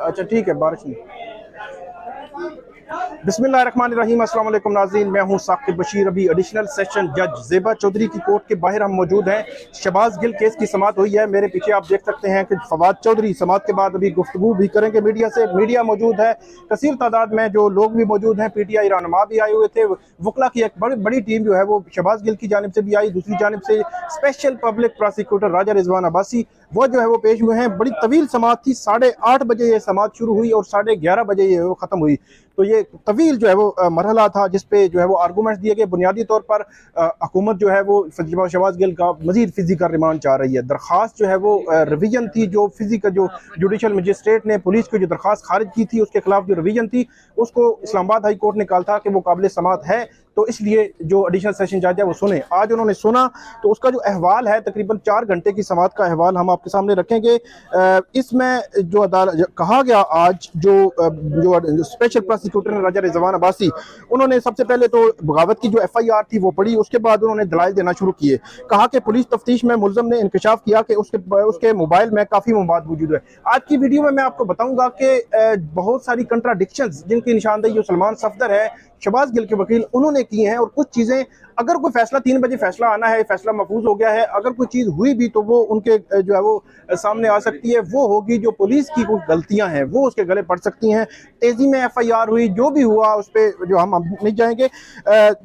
अच्छा ठीक है, बारिश नहीं। बिस्मिल्लाहिर्रहमानिर्रहीम, अस्सलाम वालेकुम नाज़रीन, मैं हूं साकिब बशीर। अभी एडिशनल सेशन जज ज़ेबा चौधरी की कोर्ट के बाहर हम मौजूद हैं। शहबाज गिल केस की समाअत हुई है। मेरे पीछे आप देख सकते हैं कि फवाद चौधरी समाअत के बाद अभी गुफ्तगू भी करेंगे मीडिया से। मीडिया मौजूद है, कसीर तादाद में जो लोग भी मौजूद हैं, PTI रहनुमा भी आए हुए थे। वकला की एक बड़ी टीम जो है वो शहबाज गिल की जानिब से भी आई, दूसरी जानिब से स्पेशल पब्लिक प्रोसिक्यूटर राजा रिजवान अब्बासी वो जो है वो पेश हुए हैं। बड़ी तवील समाअत थी, 8:30 बजे ये समाअत शुरू हुई और 11:30 बजे ये वो ख़त्म हुई। तो ये तवील जो है वो मरहला था जिसपे जो है वो आर्गूमेंट्स दिए गए। बुनियादी तौर पर हुकूमत जो है वो शहबाज गिल का मजीद फिजिकल रिमांड चाह रही है। दरख्वास्त जो है वो रिवीजन थी, जो फिजिकल जो जुडिशल मजिस्ट्रेट ने पुलिस की जो दरख्वास्त खारिज की थी उसके खिलाफ जो रिवीजन थी उसको इस्लामाबाद हाई कोर्ट ने कहा था कि वो काबिल समाअत है, तो इसलिए जो एडिशनल सेशन जज है वो सुने। आज उन्होंने सुना तो उसका जो अहवाल है तकरीबन 4 घंटे की समाअत का अहवाल हम आपके सामने रखेंगे। इसमें जो अदालत कहा गया आज जो स्पेशल प्रोसिक्यूटर ने राजा रिजवान अब्बासी, उन्होंने सबसे पहले तो बगावत की जो FIR थी वो पढ़ी, उसके बाद उन्होंने दलाइल देना शुरू किए। कहा कि पुलिस तफ्तीश में मुलजम ने इंकशाफ किया कि उसके मोबाइल में काफ़ी मवाद मौजूद है। आज की वीडियो में मैं आपको बताऊंगा कि बहुत सारी कंट्राडिक्शंस जिनकी निशानदेही जो सलमान सफदर है शहबाज गिल के वकील उन्होंने की हैं, और कुछ चीज़ें अगर कोई फैसला 3 बजे फैसला आना है, फैसला महफूज हो गया है, अगर कोई चीज़ हुई भी तो वो उनके जो है वो सामने आ सकती है। वो होगी जो पुलिस की कुछ गलतियां हैं वो उसके गले पड़ सकती हैं। तेज़ी में FIR हुई, जो भी हुआ उस पर जो हम नहीं जाएंगे।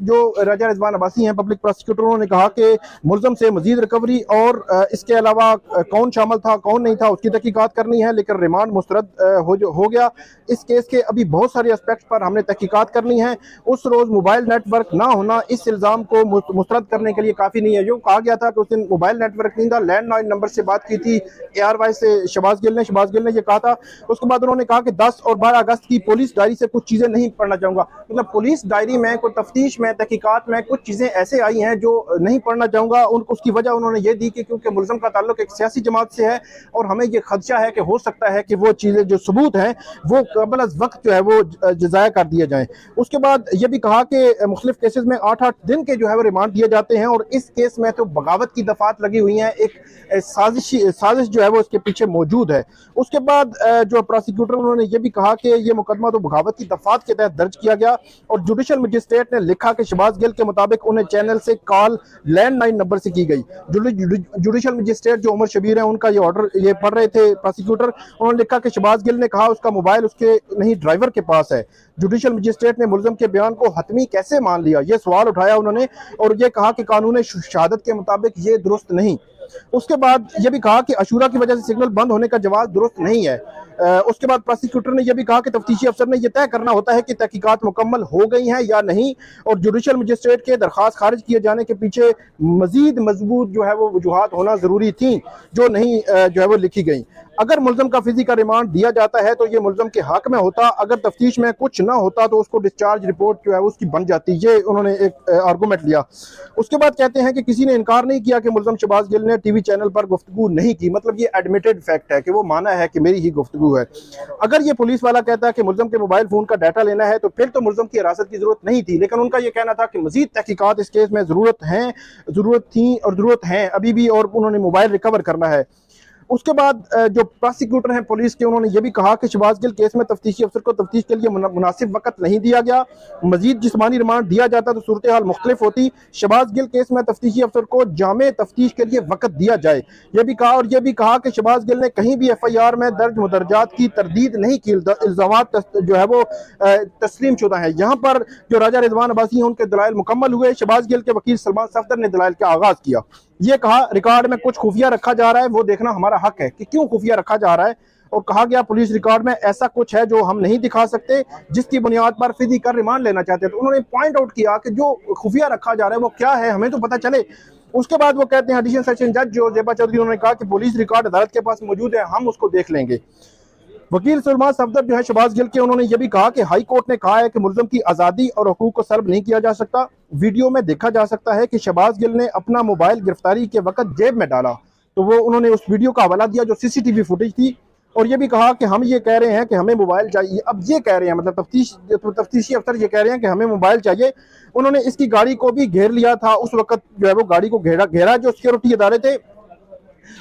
जो राजा रिजवान अब्बासी हैं पब्लिक प्रोसिक्यूटर, उन्होंने कहा कि मुलजम से मजीद रिकवरी और इसके अलावा कौन शामिल था कौन नहीं था उसकी तहकीकात करनी है, लेकिन रिमांड मुस्तरद हो गया। इस केस के अभी बहुत सारे एस्पेक्ट पर हमने तहकीकात करनी है। उस रोज मोबाइल नेटवर्क ना होना इस इल्जाम को मुस्तरद करने के लिए काफी नहीं है। जो कहा गया था कि उस दिन मोबाइल नेटवर्क नहीं था, लैंडलाइन नंबर से बात की थी ARY से शहबाज गिल ने ये कहा था। उसके बाद उन्होंने कहा कि 10 और 12 अगस्त की पुलिस डायरी से कुछ चीजें नहीं पढ़ना चाहूंगा। मतलब पुलिस डायरी में कोई तफ्तीश में तहकीकात में कुछ चीजें ऐसे आई हैं जो नहीं पढ़ना चाहूंगा। उसकी वजह उन्होंने ये दी कि क्योंकि मुलजम का ताल्लुक एक सियासी जमात से है और हमें ये खदशा है कि हो सकता है कि वो चीजें जो सबूत हैं वो कबल अज़ वक्त जो है वो जज़ाया कर दिए जाएं। उसके बाद ये भी कहा कि मुख्तलिफ केसेस में 8-8 दिन के जो है वो रिमांड दिए जाते हैं, और इस केस में तो बगावत की दफात लगी हुई हैं, एक साजिश जो है वो इसके पीछे मौजूद है। उसके बाद जो प्रोसिक्यूटर उन्होंने ये भी कहा कि ये मुकदमा तो बगावत की दफात के तहत दर्ज किया गया, और जुडिशल मजिस्ट्रेट ने लिखा कि शहबाज गिल के मुताबिक उन्हें चैनल से कॉल लैंडलाइन नंबर से की गई। जुडिशल मजिस्ट्रेट जो उमर शबीर है उनका ये ऑर्डर ये पढ़ रहे थे प्रोसिक्यूटर, उन्होंने लिखा कि शहबाज गिल ने कहा उसका मोबाइल उसके नहीं ड्राइवर के पास है। जुडिशल मजिस्ट्रेट ने मुलजम के बयान को हतमी कैसे मान लिया, ये सवाल उठाया उन्होंने, और ये कहा कि कानून शहादत के मुताबिक ये दुरुस्त नहीं। उसके बाद ये भी कहा कि अशूरा की वजह से सिग्नल बंद होने का जवाब दुरुस्त नहीं है। उसके बाद प्रोसिक्यूटर ने यह भी कहा कि तफ्तीशी अफसर ने यह तय करना होता है कि तहकीकात मुकम्मल हो गई हैं या नहीं, और जुडिशल मजिस्ट्रेट के दरख्वास्त खारिज किए जाने के पीछे मजीद मजबूत जो है वो वजूहात होना जरूरी थी जो नहीं जो है वो लिखी गई। अगर मुलजम का फिजिकल रिमांड दिया जाता है तो ये मुलजम के हक में होता, अगर तफ्तीश में कुछ ना होता तो उसको डिस्चार्ज रिपोर्ट जो है उसकी बन जाती। ये उन्होंने एक आर्गूमेंट लिया। उसके बाद कहते हैं कि किसी ने इनकार नहीं किया कि मुलजम शहबाज गिल ने मैंने टीवी चैनल पर गुफ्तगू नहीं की, मतलब ये एडमिटेड फैक्ट है कि वो माना है कि मेरी ही गुफ्तगू है। अगर ये पुलिस वाला कहता है कि मुल्ज़िम के मोबाइल फ़ोन का डाटा लेना है तो फिर तो मुल्ज़िम की हिरासत की ज़रूरत नहीं थी, लेकिन उनका ये कहना था कि मज़ीद तहकीकात इस केस में ज़रूरत थी और ज़रूरत है अभी भी, और उन्होंने मोबाइल रिकवर करना है। उसके बाद जो प्रोसिक्यूटर हैं पुलिस के, उन्होंने ये भी कहा कि शहबाज गिल केस में तफ्तीशी अफसर को तफ्तीश के लिए मुनासिब वक्त नहीं दिया गया, मजीद जिस्मानी रिमांड दिया जाता तो सूरत हाल मुख्तलिफ होती। शहबाज गिल केस में तफ्तीशी अफसर को जामे तफ्तीश के लिए वक्त दिया जाए, यह भी कहा। और यह भी कहा कि शहबाज गिल ने कहीं भी FIR में दर्ज मुदरजात की तरदीद नहीं की, इल्ज़ामात जो है वो तस्लीम शुदा है। यहाँ पर जो राजा रिजवान अब्बासी हैं उनके दलाइल मुकम्मल हुए। शहबाज गिल के वकील सलमान सफदर ने दलाइल का आगाज किया। ये कहा रिकॉर्ड में कुछ खुफिया रखा जा रहा है, वो देखना हमारा हक है कि क्यों खुफिया रखा जा रहा है। और कहा गया पुलिस रिकॉर्ड में ऐसा कुछ है जो हम नहीं दिखा सकते, जिसकी बुनियाद पर फिजिकल रिमांड लेना चाहते हैं। तो उन्होंने पॉइंट आउट किया कि जो खुफिया रखा जा रहा है वो क्या है, हमें तो पता चले। उसके बाद वो कहते हैं एडिशनल सेशन जज जो ज़ेबा चौधरी, उन्होंने कहा कि पुलिस रिकॉर्ड अदालत के पास मौजूद है, हम उसको देख लेंगे। वकील सलमान सफदर जो है शहबाज गिल के, उन्होंने ये भी कहा कि हाई कोर्ट ने कहा है कि मुल्ज़िम की आज़ादी और हुकूक को सल्ब नहीं किया जा सकता। वीडियो में देखा जा सकता है कि शहबाज गिल ने अपना मोबाइल गिरफ्तारी के वक्त जेब में डाला, तो वो उन्होंने उस वीडियो का हवाला दिया जो CCTV फुटेज थी। और ये भी कहा कि हम ये कह रहे हैं कि हमें मोबाइल चाहिए। अब ये कह रहे हैं, मतलब तफ्तीशी अफसर ये कह रहे हैं कि हमें मोबाइल चाहिए। उन्होंने इसकी गाड़ी को भी घेर लिया था, उस वक्त जो है वो गाड़ी को घेरा जो सिक्योरिटी इदारे थे।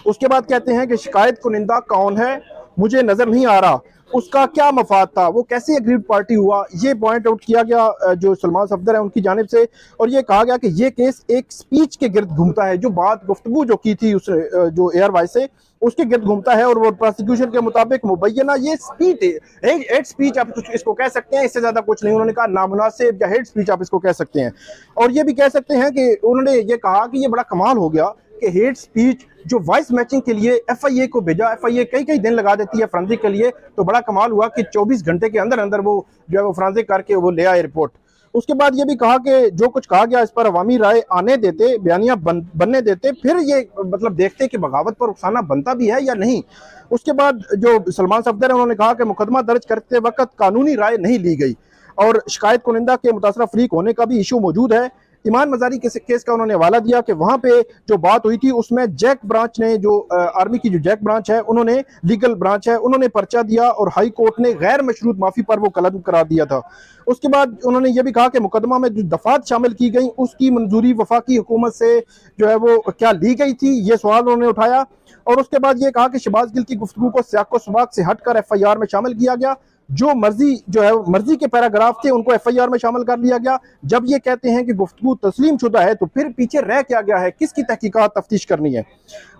उसके बाद कहते हैं कि शिकायत कुनिंदा कौन है, मुझे नजर नहीं आ रहा, उसका क्या मफाद था, वो कैसे एग्रीड पार्टी हुआ, ये पॉइंट आउट किया गया जो सलमान सफदर है उनकी जानिब से। और ये कहा गया कि ये केस एक स्पीच के गिर्द घूमता है, जो बात गुफ्तगू जो की थी उस जो एयर वाइस से उसके गिर्द घूमता है। और वो प्रोसिक्यूशन के मुताबिक मुबैना ये स्पीच है, हेट स्पीच आप इसको कह सकते हैं, इससे ज्यादा कुछ नहीं। उन्होंने कहा नामुनासिब या हेट स्पीच आप इसको कह सकते हैं। और ये भी कह सकते हैं कि उन्होंने ये कहा कि ये बड़ा कमाल हो गया कि हेट स्पीच जो वॉइस मैचिंग के लिए FIA को भेजा, FIA कई दिन लगा देती है फोरेंसिक के लिए, तो बड़ा कमाल हुआ कि 24 घंटे के अंदर अंदर वो जो है वो फोरेंसिक करके वो ले आए रिपोर्ट। उसके बाद ये भी कहा कि जो कुछ कहा गया इस पर अवामी राय आने देते, बयानियां बनने देते, फिर ये मतलब देखते कि बगावत पर उकसाना बनता भी है या नहीं। उसके बाद जो सलमान सफदर है उन्होंने कहा कि मुकदमा दर्ज करते वक्त कानूनी राय नहीं ली गई और शिकायत कुनिंदा के मुतासरा फरीक होने का भी इशू मौजूद है। ईमान मजारी के केस का उन्होंने हवाला दिया कि वहां पे जो बात हुई थी उसमें जैक ब्रांच ने, जो आर्मी की जो जैक ब्रांच है, उन्होंने लीगल ब्रांच है, उन्होंने पर्चा दिया और हाई कोर्ट ने गैर मशरूत माफी पर वो कलम करार दिया था। उसके बाद उन्होंने ये भी कहा कि मुकदमा में जो दफात शामिल की गई उसकी मंजूरी वफाकी हुकूमत से जो है वो क्या ली गई थी, ये सवाल उन्होंने उठाया। और उसके बाद ये कहा कि शहबाज गिल की गुफ्तगू को सियाको सबाक से हटकर FIR में शामिल किया गया, जो मर्जी जो है मर्जी के पैराग्राफ थे उनको FIR में शामिल कर लिया गया। जब ये कहते हैं कि गुफ्तगू तस्लीम शुदा है तो फिर पीछे रह क्या गया है, किसकी तहकीकात तफ्तीश करनी है।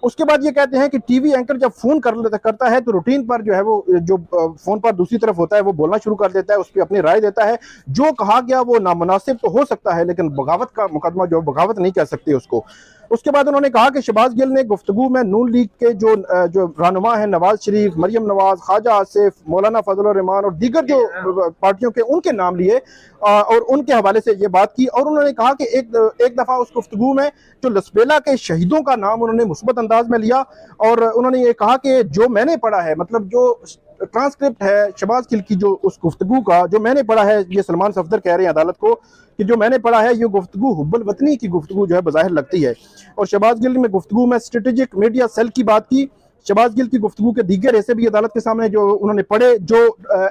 उसके बाद ये कहते हैं कि टीवी एंकर जब फोन करता है तो रूटीन पर जो है वो जो फोन पर दूसरी तरफ होता है वो बोलना शुरू कर देता है, उस पर अपनी राय देता है। जो कहा गया वो नामुनासिब तो हो सकता है, लेकिन बगावत का मुकदमा जो बगावत नहीं कह सकते उसको। उसके बाद उन्होंने कहा कि शहबाज गिल ने गुफ्तगू में नून लीग के जो रहनुमा है नवाज शरीफ, मरियम नवाज, ख्वाजा आसिफ, मौलाना फजलुर रहमान और दीगर जो पार्टियों के उनके नाम लिए और उनके हवाले से ये बात की। और उन्होंने कहा कि एक दफ़ा उस गुफ्तगू में जो लसबेला के शहीदों का नाम उन्होंने मुस्बत अंदाज में लिया और उन्होंने ये कहा कि जो मैंने पढ़ा है, मतलब जो ट्रांसक्रिप्ट है शहबाज गिल की जो उस गुफ्तगू का जो मैंने पढ़ा है, ये सलमान सफदर कह रहे हैं अदालत को कि जो मैंने पढ़ा है ये गुफ्तगू हुब्बुल वतनी की गुफ्तगू जो है बज़ाहिर लगती है। और शहबाज गिल में गुफ्तगू में स्ट्रेटेजिक मीडिया सेल की बात की। शहबाज गिल की गुफ्तगू के दीगर ऐसे भी अदालत के सामने जो उन्होंने पढ़े जो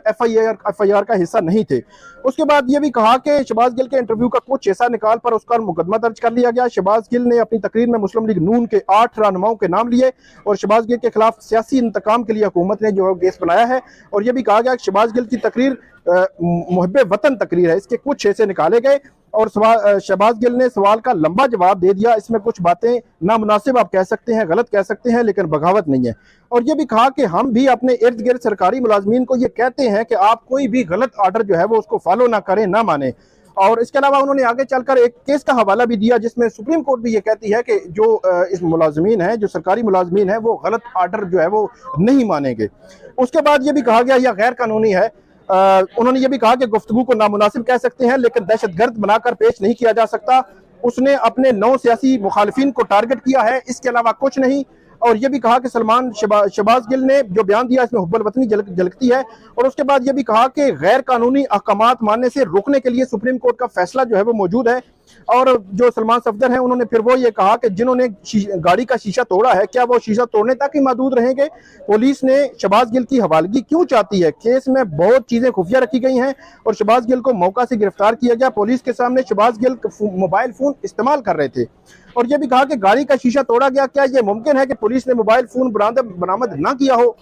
FIR का हिस्सा नहीं थे। उसके बाद ये भी कहा कि शहबाज गिल के इंटरव्यू का कुछ ऐसा निकाल पर उसका मुकदमा दर्ज कर लिया गया। शहबाज गिल ने अपनी तकरीर में मुस्लिम लीग नून के 8 रहनुमाओं के नाम लिए और शहबाज गिल के खिलाफ सियासी इंतकाम के लिए हुकूमत ने जो है केस बनाया है। और यह भी कहा गया कि शहबाज गिल की तकरीर मुहब्बे वतन तकरीर है, इसके कुछ ऐसे निकाले गए और शहबाज गिल ने सवाल का लंबा जवाब दे दिया। इसमें कुछ बातें नामुनासिब आप कह सकते हैं, गलत कह सकते हैं, लेकिन बगावत नहीं है। और ये भी कहा कि हम भी अपने इर्द गिर्द सरकारी मुलाजमीन को ये कहते हैं कि आप कोई भी गलत आर्डर जो है वो उसको फॉलो ना करें, ना माने। और इसके अलावा उन्होंने आगे चलकर एक केस का हवाला भी दिया जिसमें सुप्रीम कोर्ट भी ये कहती है कि जो इस मुलाजमीन है, जो सरकारी मुलाजमीन है, वो गलत आर्डर जो है वो नहीं मानेंगे। उसके बाद ये भी कहा गया यह गैर कानूनी है। उन्होंने ये भी कहा कि गुफ्तगू को नामुनासिब कह सकते हैं लेकिन दहशतगर्द बनाकर पेश नहीं किया जा सकता। उसने अपने 9 सियासी मुखालिफिन को टारगेट किया है, इसके अलावा कुछ नहीं। और ये भी कहा कि सलमान शहबाज गिल ने जो बयान दिया इसमें हुब्बुल वतनी झलकती है। और उसके बाद ये भी कहा कि गैर कानूनी अहकामात मानने से रोकने के लिए सुप्रीम कोर्ट का फैसला जो है वो मौजूद है। और जो सलमान सफदर हैं उन्होंने फिर वो ये कहा कि जिन्होंने गाड़ी का शीशा तोड़ा है, क्या वो शीशा तोड़ने तक ही महदूद रहेंगे? पुलिस ने शहबाज गिल की हवालगी क्यों चाहती है? केस में बहुत चीजें खुफिया रखी गई हैं और शहबाज गिल को मौका से गिरफ्तार किया गया। पुलिस के सामने शहबाज गिल मोबाइल फोन इस्तेमाल कर रहे थे और ये भी कहा कि गाड़ी का शीशा तोड़ा गया। क्या ये मुमकिन है कि पुलिस ने मोबाइल फोन बरामद ना किया हो?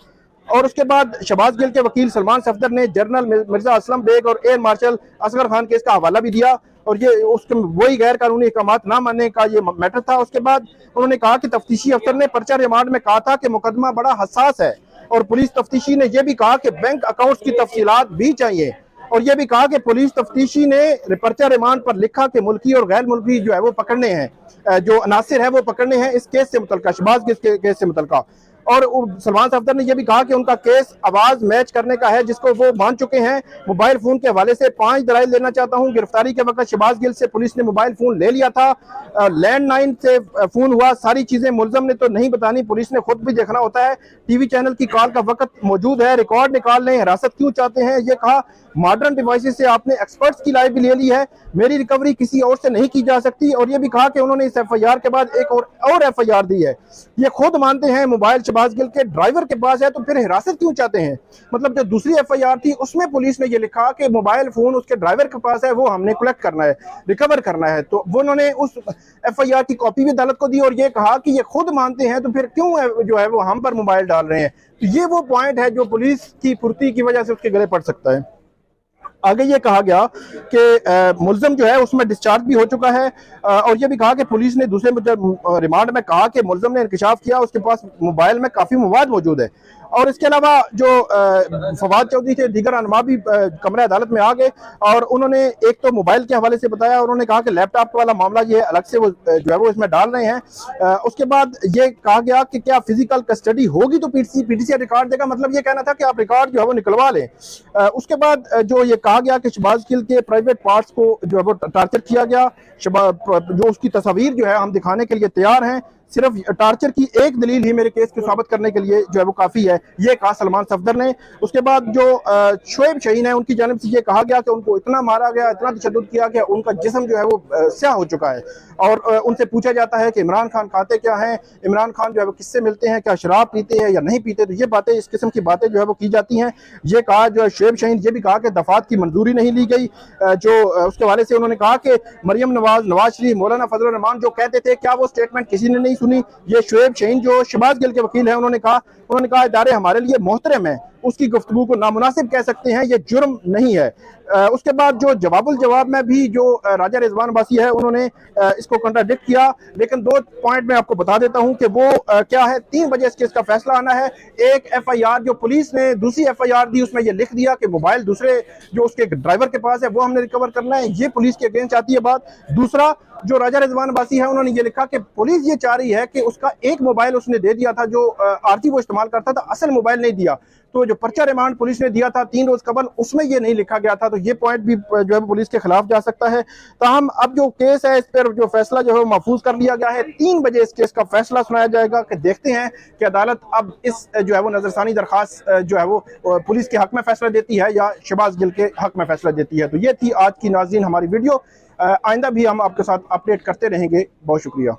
और उसके बाद शहबाज गिल के वकील सलमान सफदर ने जनरल मिर्जा असलम बेग और air marshal Asghar Khan case का हवाला भी दिया और ये उसके वही गैर कानूनी इकदामात ना मानने का ये मैटर था। उसके बाद उन्होंने कहा कि तफ्तीशी अफसर ने पर्चा रिमांड में कहा था कि मुकदमा बड़ा हसास है और पुलिस तफ्तीशी ने यह भी कहा कि बैंक अकाउंट्स की तफसीलात भी चाहिए और यह भी कहा कि पुलिस तफ्तीशी ने पर्चा रिमांड पर लिखा कि मुल्की और गैर मुल्की जो है वो पकड़ने हैं, जो अनासिर है वो पकड़ने हैं इस केस से मुतल्लिका, शहबाज गिल केस से मुतल्लिका। और सलमान सफदर ने यह भी कहा कि उनका केस आवाज मैच करने का है जिसको वो मान चुके हैं। मोबाइल फोन के हवाले से 5 दलाइल लेना चाहता हूं। गिरफ्तारी के वक्त शहबाज गिल से पुलिस ने मोबाइल फोन ले लिया था, लैंडलाइन से फोन हुआ, सारी चीजें मुलजम ने तो नहीं बतानी, पुलिस ने खुद भी देखना होता है। टीवी चैनल की कॉल का वक्त मौजूद है, रिकॉर्ड निकाल लें, हिरासत क्यों चाहते हैं? ये कहा मॉडर्न डिवाइसेस से आपने एक्सपर्ट्स की राय भी ले ली है, मेरी रिकवरी किसी और से नहीं की जा सकती। और ये भी कहा कि उन्होंने इस एफआईआर के बाद एक और एफआईआर दी है। ये खुद मानते हैं मोबाइल शहबाज गिल के ड्राइवर के पास है, तो फिर हिरासत क्यों चाहते हैं? मतलब जो दूसरी एफआईआर थी उसमें पुलिस ने ये लिखा कि मोबाइल फोन उसके ड्राइवर के पास है, वो हमने कलेक्ट करना है, रिकवर करना है। तो वो उन्होंने उस एफआईआर की कॉपी भी अदालत को दी और ये कहा कि ये खुद मानते हैं, तो फिर क्यों जो है वो हम पर मोबाइल डाल रहे हैं? तो ये वो पॉइंट है जो पुलिस की फुर्ती की वजह से उसके गले पड़ सकता है। आगे ये कहा गया कि मुल्ज़म जो है उसमें डिस्चार्ज भी हो चुका है और ये भी कहा कि पुलिस ने दूसरे रिमांड में कहा कि मुल्ज़म ने इंकशाफ किया उसके पास मोबाइल में काफ़ी मवाद मौजूद है। और इसके अलावा जो फवाद चौधरी थे, दीगर अनमा भी कमरे अदालत में आ गए और उन्होंने एक तो मोबाइल के हवाले से बताया और उन्होंने कहा कि लैपटॉप वाला मामला ये अलग से वो जो है वो इसमें डाल रहे हैं। उसके बाद ये कहा गया कि क्या फिजिकल कस्टडी होगी तो पीटीसी रिकॉर्ड देगा, मतलब ये कहना था कि आप रिकॉर्ड जो है वो निकलवा लें। उसके बाद जो ये कहा गया कि शहबाज गिल के प्राइवेट पार्ट्स को जो है वो टार्चर किया गया, जो उसकी तस्वीर जो है हम दिखाने के लिए तैयार हैं, सिर्फ टार्चर की एक दलील ही मेरे केस को साबित करने के लिए जो है वो काफ़ी है, ये कहा सलमान सफदर ने। उसके बाद जो शोएब शाहीन है उनकी जानिब से ये कहा गया कि उनको इतना मारा गया, इतना तशद्दुद किया कि उनका जिस्म जो है वो स्याह हो चुका है। और उनसे पूछा जाता है कि इमरान खान खाते क्या हैं, इमरान खान जो है वो किससे मिलते हैं, क्या शराब पीते हैं या नहीं पीते, तो ये बातें, इस किस्म की बातें जो है वो की जाती हैं। ये कहा जो है शोएब शाहीन, ये भी कहा कि दफात की मंजूरी नहीं ली गई। जो उसके हवाले से उन्होंने कहा कि मरियम नवाज शरीफ, मौलाना फजल रहमान जो कहते थे, क्या वो स्टेटमेंट किसी ने नहीं सुनी? ये शोएब शाहीन जो शहबाज गिल के वकील हैं उन्होंने कहा इदारे हमारे लिए मोहतरम है, उसकी गुफ्तगू को नामुनासिब कह सकते हैं, ये जुर्म नहीं है। उसके बाद जो जवाबुल जवाब में भी जो राजा रिजवान अब्बासी है उन्होंने इसको कंट्राडिक्ट किया, लेकिन 2 पॉइंट मैं आपको बता देता हूं कि वो क्या है। 3 बजे इस केस का फैसला आना है। एक एफआईआर जो पुलिस ने दूसरी एफआईआर दी उसमें ये लिख दिया कि मोबाइल दूसरे जो उसके ड्राइवर के पास है वो हमने रिकवर करना है, ये पुलिस के अगेंस्ट आती है बात। दूसरा, जो राजा रिजवान अब्बासी है उन्होंने ये लिखा कि पुलिस ये चाह रही है कि उसका एक मोबाइल उसने दे दिया था जो आरती वो इस्तेमाल करता था, असल मोबाइल नहीं दिया। तो जो पर्चा रिमांड पुलिस ने दिया था 3 रोज कबल, उसमें ये नहीं लिखा गया था, तो ये पॉइंट भी जो है पुलिस के खिलाफ जा सकता है। ताहम अब जो केस है इस पर जो फैसला जो है महफूज कर लिया गया है। 3 बजे इस केस का फैसला सुनाया जाएगा कि देखते हैं कि अदालत अब इस जो है वो नजरसानी दरखास्त जो है वो पुलिस के हक में फैसला देती है या शहबाज गिल के हक में फैसला देती है। तो ये थी आज की नाज़रीन हमारी वीडियो। आइंदा भी हम आपके साथ अपडेट करते रहेंगे। बहुत शुक्रिया।